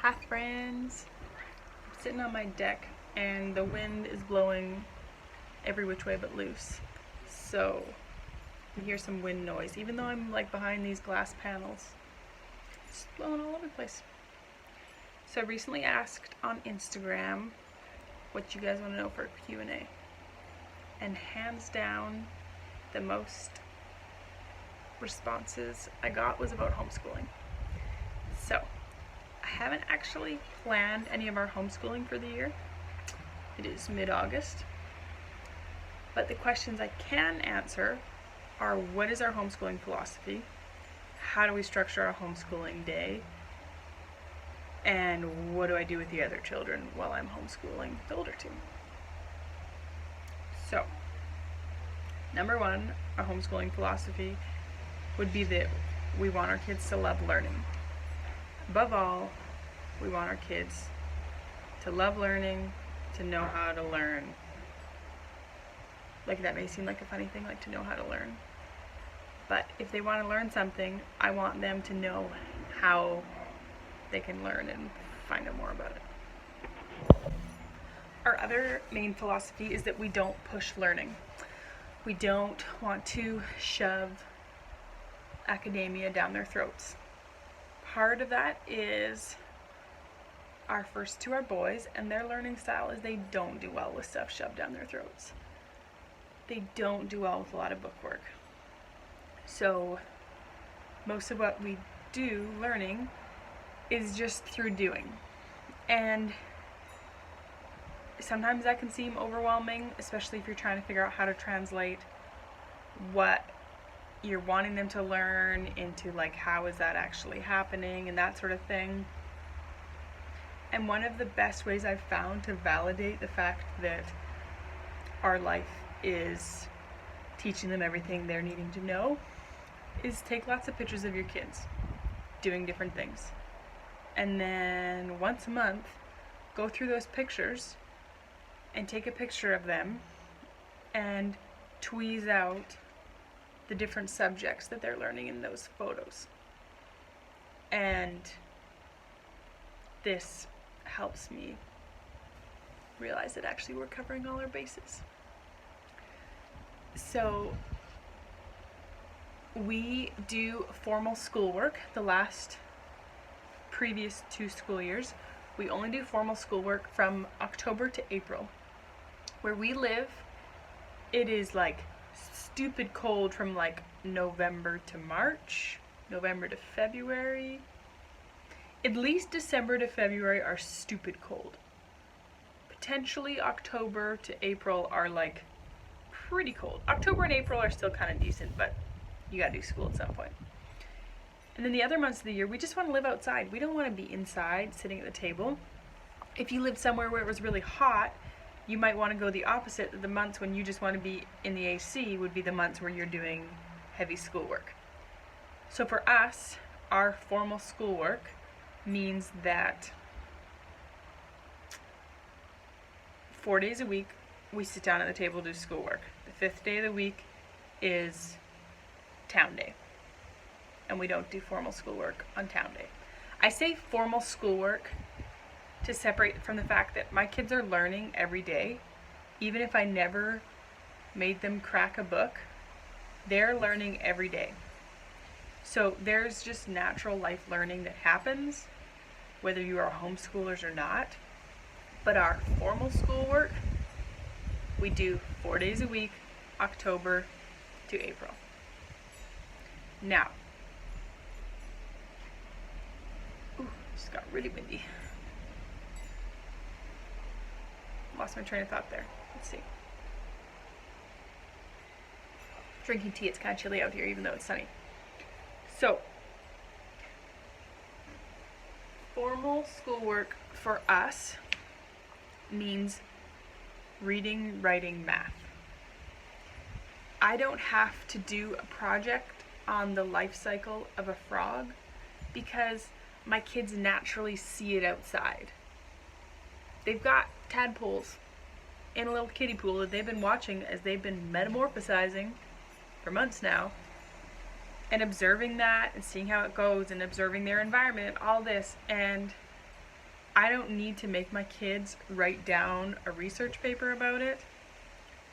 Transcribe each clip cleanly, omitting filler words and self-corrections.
Hi friends, I'm sitting on my deck and the wind is blowing every which way but loose. So you hear some wind noise, even though I'm like behind these glass panels. It's blowing all over the place. So I recently asked on Instagram what you guys want to know for a Q&A. And hands down, the most responses I got was about homeschooling. So I haven't actually planned any of our homeschooling for the year. It is mid-August. But the questions I can answer are: what is our homeschooling philosophy? How do we structure our homeschooling day? And what do I do with the other children while I'm homeschooling the older two? So, number one, our homeschooling philosophy would be that we want our kids to love learning. Above all, we want our kids to love learning, to know how to learn. Like, that may seem like a funny thing, like to know how to learn. But if they want to learn something, I want them to know how they can learn and find out more about it. Our other main philosophy is that we don't push learning. We don't want to shove academia down their throats. Part of that is our first two are boys, and their learning style is they don't do well with stuff shoved down their throats. They don't do well with a lot of book work. So most of what we do learning is just through doing. And sometimes that can seem overwhelming, especially if you're trying to figure out how to translate what you're wanting them to learn into, like, how is that actually happening and that sort of thing. And one of the best ways I've found to validate the fact that our life is teaching them everything they're needing to know is take lots of pictures of your kids doing different things. And then once a month, go through those pictures and take a picture of them and tweeze out the different subjects that they're learning in those photos. And this helps me realize that actually we're covering all our bases. So we do formal schoolwork the previous 2 school years. We only do formal schoolwork from October to April. Where we live, it is like stupid cold from like November to March, November to February. At least December to February are stupid cold. Potentially October to April are like pretty cold. October and April are still kind of decent, but you gotta do school at some point. And then the other months of the year, we just want to live outside. We don't want to be inside sitting at the table. If you lived somewhere where it was really hot, you might want to go the opposite. The months when you just want to be in the AC would be the months where you're doing heavy schoolwork. So for us, our formal schoolwork means that 4 days a week we sit down at the table to do schoolwork. The 5th day of the week is town day, and we don't do formal schoolwork on town day. I say formal schoolwork to separate from the fact that my kids are learning every day. Even if I never made them crack a book, they're learning every day. So there's just natural life learning that happens, whether you are homeschoolers or not. But our formal schoolwork, we do 4 days a week, October to April. Now, just got really windy. Lost my train of thought there. Let's see. Drinking tea, it's kind of chilly out here even though it's sunny. So, formal schoolwork for us means reading, writing, math. I don't have to do a project on the life cycle of a frog because my kids naturally see it outside. They've got tadpoles in a little kiddie pool that they've been watching as they've been metamorphosizing for months now, and observing that and seeing how it goes and observing their environment and all this. And I don't need to make my kids write down a research paper about it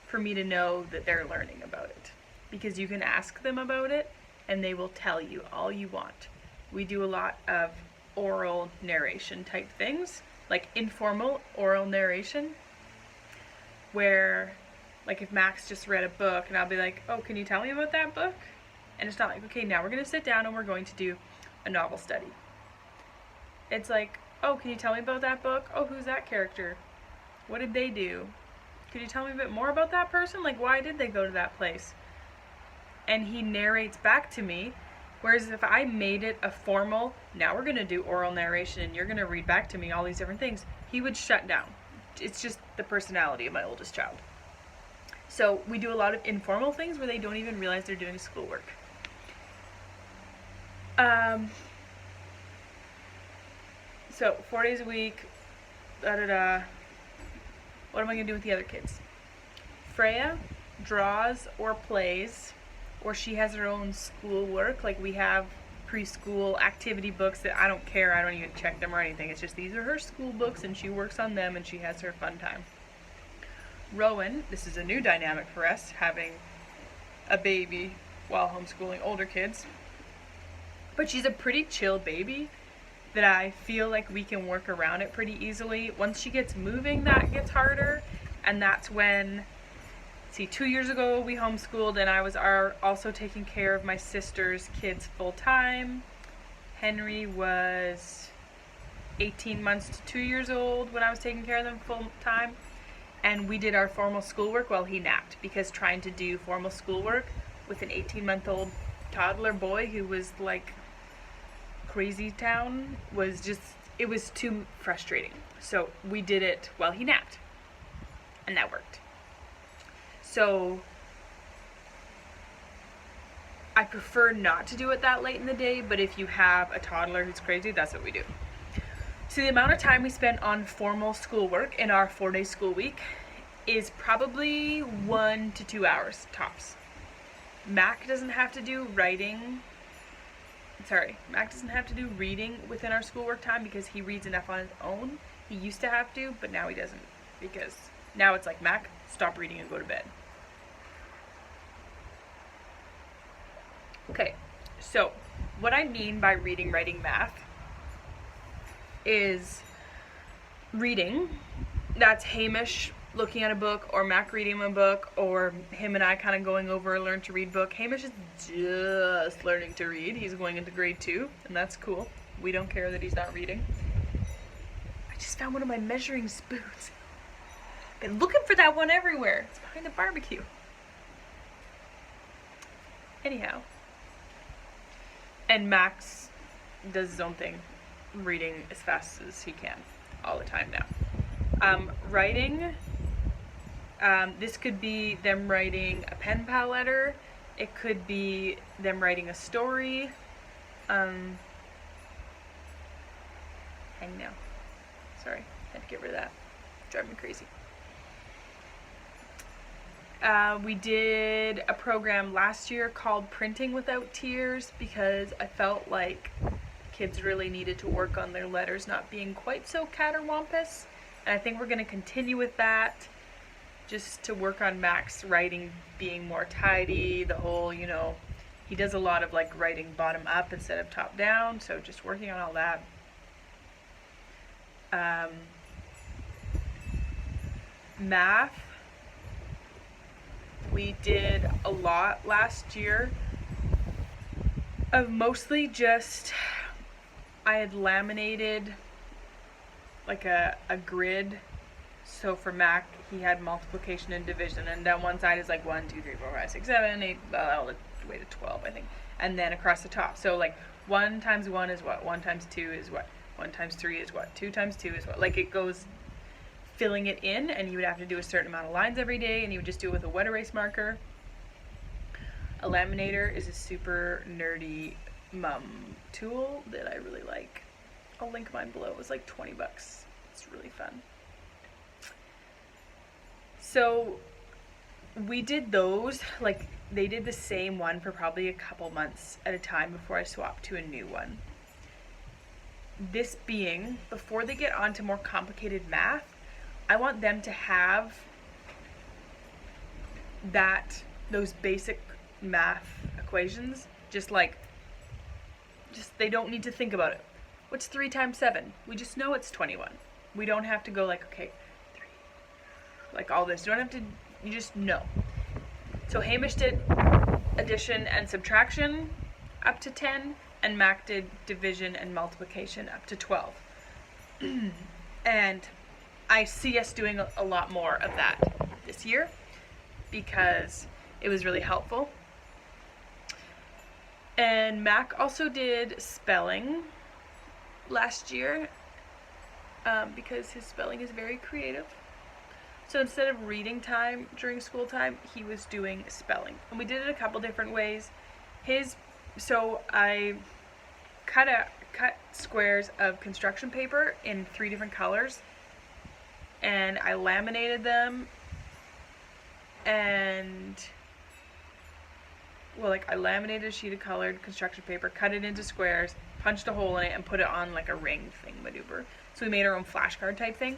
for me to know that they're learning about it. Because you can ask them about it and they will tell you all you want. We do a lot of oral narration type things, like informal oral narration, where like if Max just read a book and I'll be like, oh, can you tell me about that book? And it's not like, okay, now we're going to sit down and we're going to do a novel study. It's like, oh, can you tell me about that book? Oh, who's that character? What did they do? Could you tell me a bit more about that person? Like, why did they go to that place? And he narrates back to me. Whereas if I made it a formal, now we're going to do oral narration and you're going to read back to me all these different things, he would shut down. It's just the personality of my oldest child. So we do a lot of informal things where they don't even realize they're doing schoolwork. So 4 days a week, What am I going to do with the other kids? Freya draws or plays, or she has her own schoolwork. Like we have preschool activity books that I don't care, I don't even check them or anything. It's just these are her school books and she works on them and she has her fun time. Rowan, this is a new dynamic for us, having a baby while homeschooling older kids. But she's a pretty chill baby that I feel like we can work around it pretty easily. Once she gets moving, that gets harder. And that's when, 2 years ago we homeschooled and I was also taking care of my sister's kids full time. Henry was 18 months to 2 years old when I was taking care of them full time. And we did our formal schoolwork while he napped, because trying to do formal schoolwork with an 18-month-old toddler boy who was like crazy town it was too frustrating. So we did it while he napped, and that worked. So I prefer not to do it that late in the day, but if you have a toddler who's crazy, that's what we do. So the amount of time we spend on formal schoolwork in our 4-day school week is probably 1 to 2 hours tops. Mac doesn't have to do reading within our schoolwork time because he reads enough on his own. He used to have to, but now he doesn't, because now it's like, Mac, stop reading and go to bed. Okay, so what I mean by reading, writing, math is reading. That's Hamish looking at a book, or Mac reading him a book, or him and I kind of going over a learn to read book. Hamish is just learning to read. He's going into grade 2, and that's cool. We don't care that he's not reading. I just found one of my measuring spoons. Been looking for that one everywhere. It's behind the barbecue. Anyhow. And Max does his own thing, reading as fast as he can all the time now. Writing, this could be them writing a pen pal letter. It could be them writing a story. Hang now. Sorry, had to get rid of that. Drive me crazy. We did a program last year called Printing Without Tears, because I felt like kids really needed to work on their letters not being quite so catterwampus. And I think we're going to continue with that, just to work on Max writing being more tidy. The whole, he does a lot of like writing bottom up instead of top down, so just working on all that. Math. We did a lot last year of mostly just, I had laminated like a grid. So for Mac, he had multiplication and division, and down one side is like 1, 2, 3, 4, 5, 6, 7, 8, all the way to 12, I think. And then across the top. So like 1 times 1 is what? 1 times 2 is what? 1 times 3 is what? 2 times 2 is what? Like it goes filling it in, and you would have to do a certain amount of lines every day, and you would just do it with a wet erase marker. A laminator is a super nerdy mum tool that I really like. I'll link mine below. It was like $20. It's really fun. So we did those, like they did the same one for probably a couple months at a time before I swapped to a new one. this being, before they get on to more complicated math, I want them to have those basic math equations, just they don't need to think about it. What's 3 times 7? We just know it's 21. We don't have to go like, okay, 3, like all this. You don't have to, you just know. So Hamish did addition and subtraction up to 10, and Mac did division and multiplication up to 12. And I see us doing a lot more of that this year because it was really helpful. And Mac also did spelling last year because his spelling is very creative. So instead of reading time during school time, he was doing spelling. And we did it a couple different ways. So I cut squares of construction paper in 3 different colors, and I laminated them, and I laminated a sheet of colored construction paper, cut it into squares, punched a hole in it, and put it on like a ring thing maneuver. So we made our own flashcard type thing.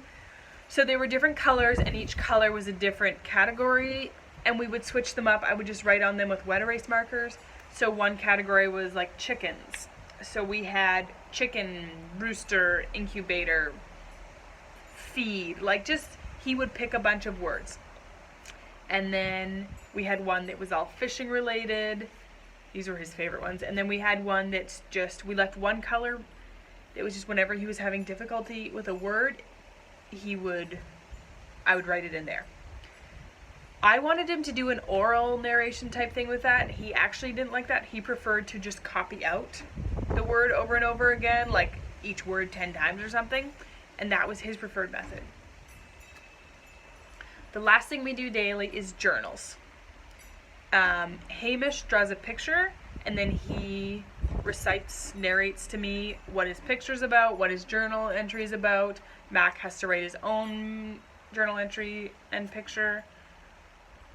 So they were different colors, and each color was a different category, and we would switch them up. I would just write on them with wet erase markers. So one category was like chickens. So we had chicken, rooster, incubator, feed, he would pick a bunch of words. And then we had one that was all fishing related. These were his favorite ones. And then we had one that's just, we left one color. It was just whenever he was having difficulty with a word, I would write it in there. I wanted him to do an oral narration type thing with that. He actually didn't like that. He preferred to just copy out the word over and over again, like each word 10 times or something. And that was his preferred method. The last thing we do daily is journals. Hamish draws a picture, and then he narrates to me what his picture's about, what his journal entry is about. Mac has to write his own journal entry and picture.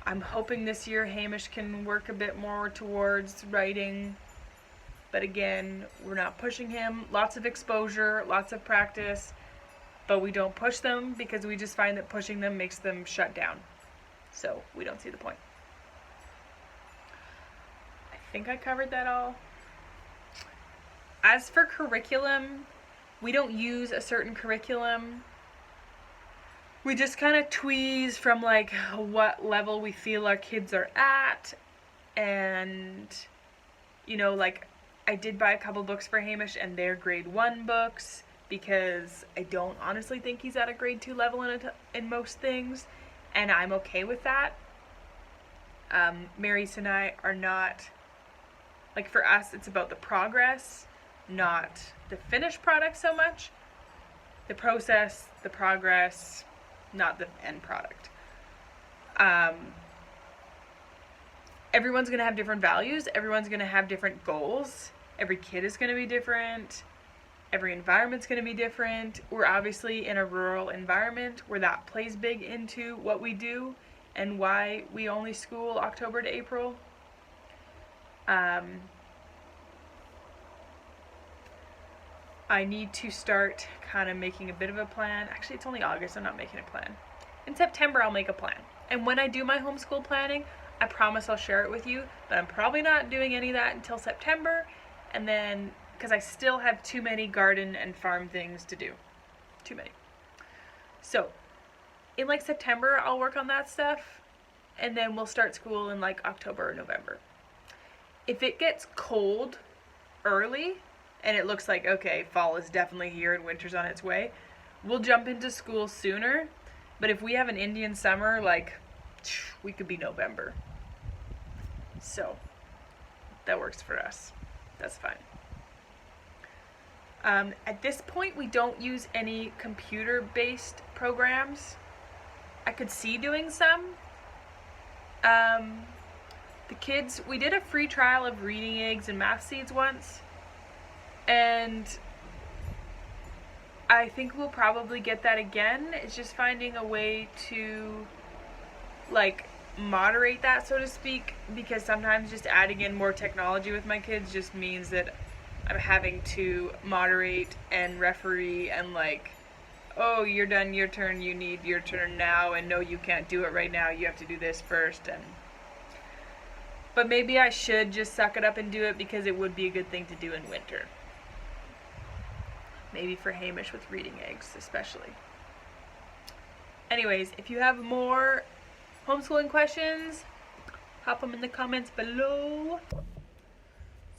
I'm hoping this year Hamish can work a bit more towards writing, but again, we're not pushing him. Lots of exposure, lots of practice, but we don't push them because we just find that pushing them makes them shut down. So we don't see the point. I think I covered that all. As for curriculum, we don't use a certain curriculum. We just kind of tweeze from like what level we feel our kids are at. And, you know, like I did buy a couple books for Hamish, and they're grade 1 books because I don't honestly think he's at a grade 2 level in most things. And I'm okay with that. Marius and I are not, like for us, it's about the progress, not the finished product so much. The process, the progress, not the end product. Everyone's going to have different values. Everyone's going to have different goals. Every kid is going to be different. Every environment's going to be different. We're obviously in a rural environment where that plays big into what we do and why we only school October to April. I need to start kind of making a bit of a plan. Actually, it's only August, I'm not making a plan. In September, I'll make a plan. And when I do my homeschool planning, I promise I'll share it with you, but I'm probably not doing any of that until September, and then, because I still have too many garden and farm things to do. Too many. So, in like September, I'll work on that stuff, and then we'll start school in like October or November. If it gets cold early, and it looks like, okay, fall is definitely here and winter's on its way, we'll jump into school sooner. But if we have an Indian summer, like, we could be November. So, that works for us. That's fine. At this point, we don't use any computer-based programs. I could see doing some. The kids, we did a free trial of Reading Eggs and Math Seeds once. And I think we'll probably get that again. It's just finding a way to, like, moderate that, so to speak, because sometimes just adding in more technology with my kids just means that I'm having to moderate and referee and like, oh, you're done, your turn, you need your turn now, and no, you can't do it right now, you have to do this first. And but maybe I should just suck it up and do it because it would be a good thing to do in winter. Maybe for Hamish with reading eggs especially. Anyways, if you have more homeschooling questions, pop them in the comments below.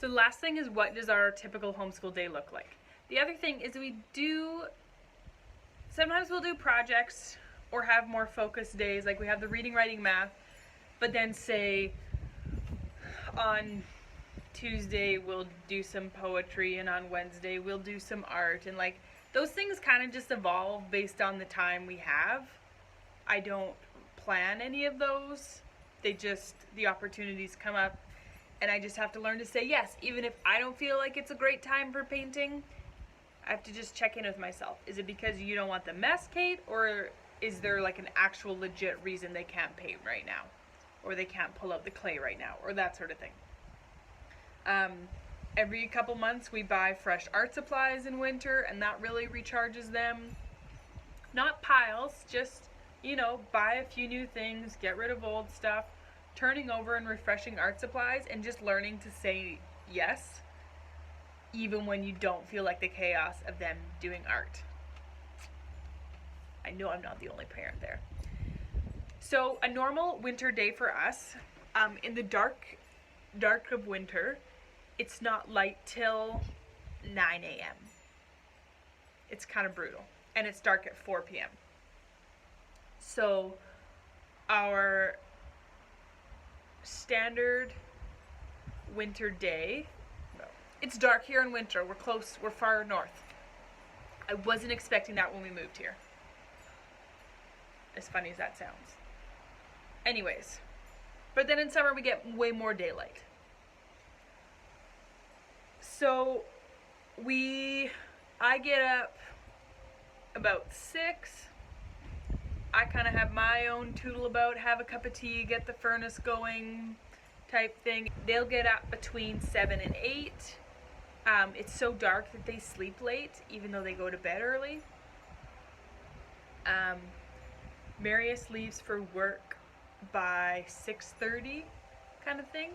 So the last thing is, what does our typical homeschool day look like? The other thing is sometimes we'll do projects or have more focused days, like we have the reading, writing, math, but then say on Tuesday we'll do some poetry, and on Wednesday we'll do some art, and like those things kind of just evolve based on the time we have. I don't plan any of those. The opportunities come up, and I just have to learn to say yes. Even if I don't feel like it's a great time for painting, I have to just check in with myself. Is it because you don't want the mess, Kate? Or is there like an actual legit reason they can't paint right now? Or they can't pull out the clay right now? Or that sort of thing. Every couple months we buy fresh art supplies in winter, and that really recharges them. Not piles, just, buy a few new things, get rid of old stuff, turning over and refreshing art supplies, and just learning to say yes, even when you don't feel like the chaos of them doing art. I know I'm not the only parent there. So a normal winter day for us, in the dark of winter, it's not light till 9 a.m. It's kind of brutal. And it's dark at 4 p.m. So our standard winter day, it's dark here in winter. We're far north. I wasn't expecting that when we moved here. As funny as that sounds. Anyways, but then in summer we get way more daylight. So I get up about 6. I kind of have my own tootle about, have a cup of tea, get the furnace going type thing. They'll get up between 7 and 8. It's so dark that they sleep late, even though they go to bed early. Marius leaves for work by 6:30 kind of thing.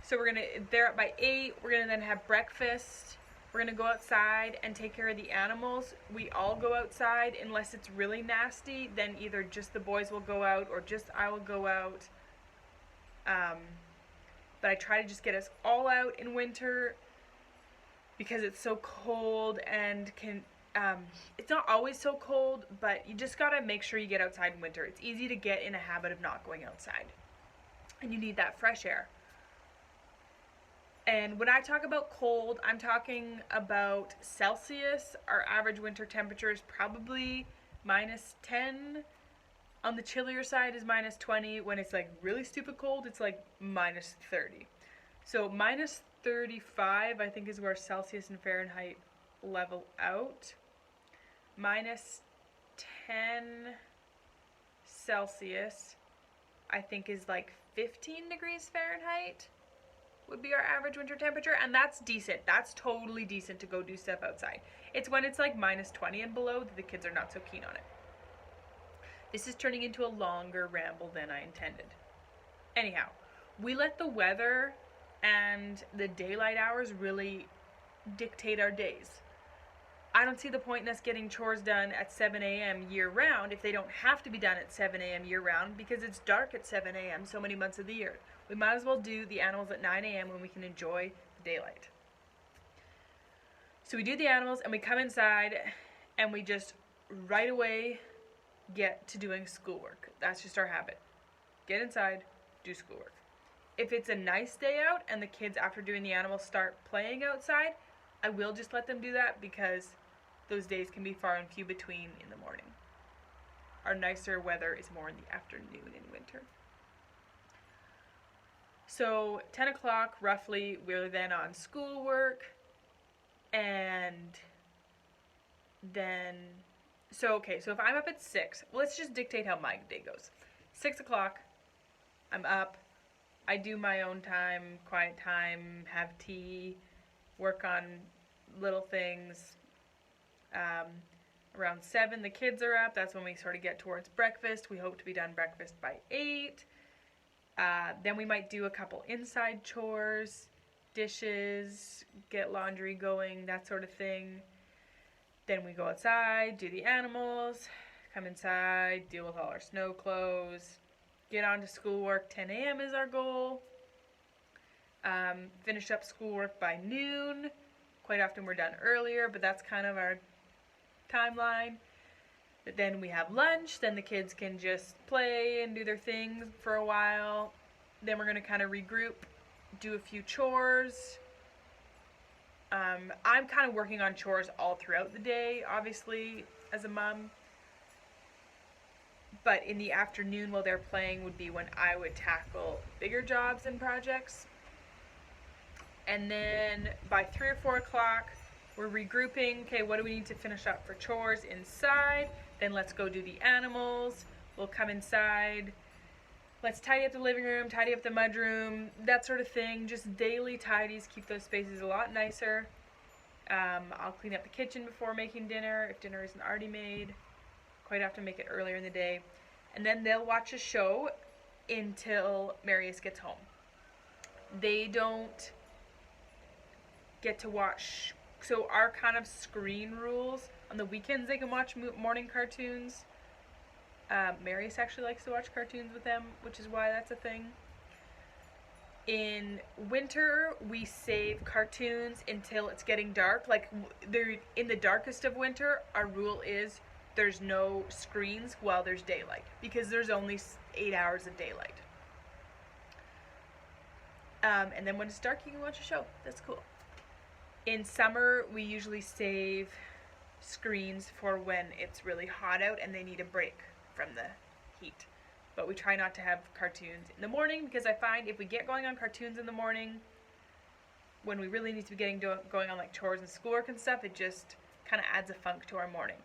So they're up by 8. We're gonna then have breakfast. We're gonna go outside and take care of the animals. We all go outside unless it's really nasty. Then either just the boys will go out or just I will go out. But I try to just get us all out in winter because it's so cold and it's not always so cold, but you just gotta make sure you get outside in winter. It's easy to get in a habit of not going outside, and you need that fresh air. And when I talk about cold, I'm talking about Celsius. Our average winter temperature is probably -10. On the chillier side is -20. When it's like really stupid cold, it's like -30. So -35, I think, is where Celsius and Fahrenheit level out. -10 Celsius, I think, is like 15 degrees Fahrenheit. Would be our average winter temperature, and that's decent. That's totally decent to go do stuff outside. It's when it's like -20 and below that the kids are not so keen on it. This is turning into a longer ramble than I intended. Anyhow, we let the weather and the daylight hours really dictate our days. I don't see the point in us getting chores done at 7 a.m. year round if they don't have to be done at 7 a.m. year round, because it's dark at 7 a.m. so many months of the year. We might as well do the animals at 9 a.m. when we can enjoy the daylight. So we do the animals and we come inside and we just right away get to doing schoolwork. That's just our habit. Get inside, do schoolwork. If it's a nice day out and the kids, after doing the animals, start playing outside, I will just let them do that because those days can be far and few between in the morning. Our nicer weather is more in the afternoon in winter. So 10 o'clock roughly, we're then on schoolwork, and then, so if I'm up at 6, let's just dictate how my day goes. 6 o'clock, I'm up, I do my own time, quiet time, have tea, work on little things. Around 7, the kids are up. That's when we sort of get towards breakfast. We hope to be done breakfast by 8. Then we might do a couple inside chores, dishes, get laundry going, that sort of thing. Then we go outside, do the animals, come inside, deal with all our snow clothes, get on to schoolwork. 10 a.m. is our goal. Finish up schoolwork by noon. Quite often we're done earlier, but that's kind of our timeline. But then we have lunch, then the kids can just play and do their things for a while. Then we're going to kind of regroup, do a few chores. I'm kind of working on chores all throughout the day, obviously, as a mom. But in the afternoon while they're playing would be when I would tackle bigger jobs and projects. And then by 3 or 4 o'clock, we're regrouping. Okay, what do we need to finish up for chores inside? Then let's go do the animals. We'll come inside. Let's tidy up the living room, tidy up the mudroom, that sort of thing. Just daily tidies, keep those spaces a lot nicer. I'll clean up the kitchen before making dinner, if dinner isn't already made. Quite often make it earlier in the day. And then they'll watch a show until Marius gets home. They don't get to watch. So our kind of screen rules, on the weekends they can watch morning cartoons. Marius actually likes to watch cartoons with them, which is why that's a thing. In winter, we save cartoons until it's getting dark. Like, they're in the darkest of winter, our rule is there's no screens while there's daylight, because there's only 8 hours of daylight. And then when it's dark, you can watch a show. That's cool. In summer, we usually save screens for when it's really hot out and they need a break from the heat. But we try not to have cartoons in the morning, because I find if we get going on cartoons in the morning, when we really need to be going on like chores and schoolwork and stuff, it just kind of adds a funk to our morning.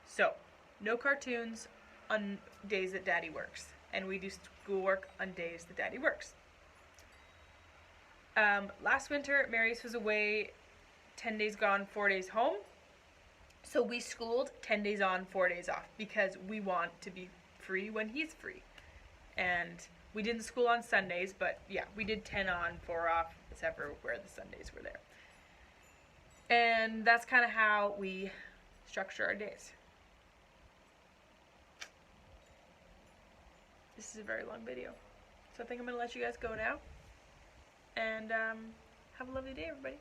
So, no cartoons on days that Daddy works. And we do schoolwork on days that Daddy works. Last winter, Marius was away 10 days gone, 4 days home. So we schooled 10 days on, 4 days off, because we want to be free when he's free. And we didn't school on Sundays, but yeah, we did 10 on, 4 off, except for where the Sundays were there. And that's kind of how we structure our days. This is a very long video, so I think I'm going to let you guys go now. And have a lovely day, everybody.